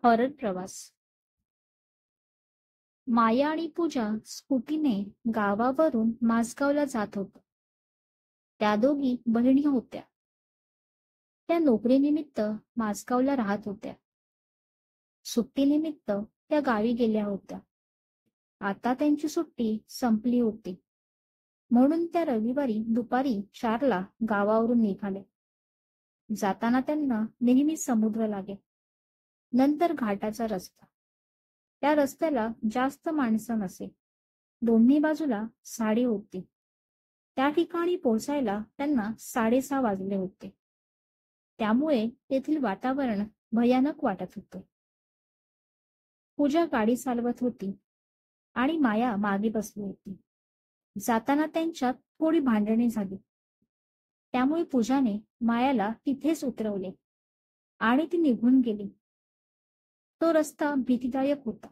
Horror प्रवास. माया आणि पूजा स्कूटीने गावावरून माझगावला जात होत्या. त्या दोघी बहिणी होत्या. त्या नोकरीनिमित्त माझगावला राहत होत्या. सुट्टीनिमित्त त्या गावी गेल्या होत्या. आता त्यांची सुट्टी संपली होती, म्हणून त्या रविवारी दुपारी 4ला गावावरून निघाल्या. जाताना त्यांना नेहमी समुद्र लागे, नंतर घाटाचा रस्ता. त्या रस्त्याला जास्त माणसं नसे. दोन्ही बाजूला झाडे होती. त्या ठिकाणी पोहोचायला त्यांना 6:30 वाजले होते. त्यामुळे तेथील वातावरण भयानक वाटत होते. पूजा गाडी चालवत होती आणि माया मागे बसली होती. जाताना त्यांच्यात थोडी भांडणे झाली. त्यामुळे पूजाने मायाला तिथेच उतरवले आणि ती निघून गेली. तो रस्ता भीतीदायक होता.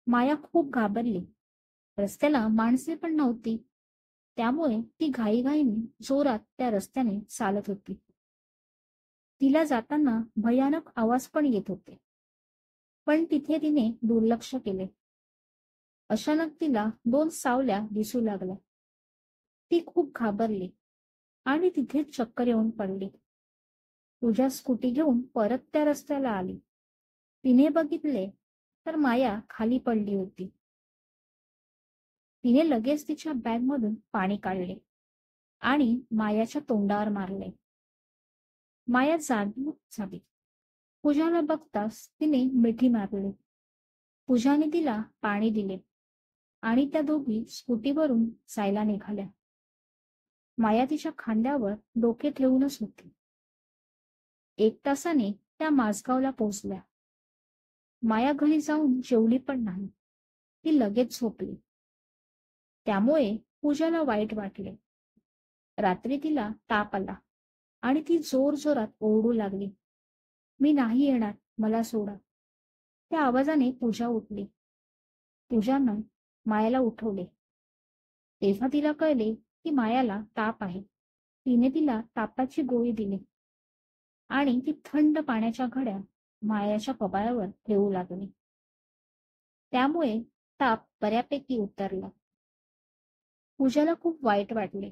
माया खूप घाबरली. रस्त्याला माणसे पण नव्हती. त्यामुळे ती घाईघाईने जोरात त्या रस्त्याने चालत होती. तिला जाताना भयानक आवाज पण येत होते, पण तिथे तिने दुर्लक्ष केले. अचानक तिला 2 सावल्या दिसू लागल्या. ती खूप घाबरली आणि तिथेच चक्कर येऊन पडली. पूजा स्कूटी घेऊन परत त्या रस्त्याला आली. तिने बघितले तर माया खाली पडली होती. तिने लगेच तिच्या बॅगमधून पाणी काढले आणि मायाच्या तोंडावर मारले. माया जागीच झाली. पूजाला बघताच तिने मिठी मारली. पूजाने तिला पाणी दिले आणि त्या दोघी स्कूटीवरून जायला निघाल्या. माया तिच्या खांद्यावर डोके ठेवूनच होती. 1 तासाने त्या माझगावला पोहोचल्या. माया घरी जाऊन जेवली पण नाही. ती लगेच झोपली. त्यामुळे पूजाला वाईट वाटले. रात्री तिला ताप आला आणि ती जोरजोरात ओरडू लागली, "मी नाही येणार, मला सोडा." त्या आवाजाने पूजा उठली. पूजानं मायाला उठवले. तेव्हा तिला कळले की मायाला ताप आहे. तिने तिला तापाची गोळी दिली आणि ती थंड पाण्याच्या घड्या मायाच्या कपाळावर ठेवू लागली. त्यामुळे ताप बऱ्यापैकी उतरला. पूजाला खूप वाईट वाटले.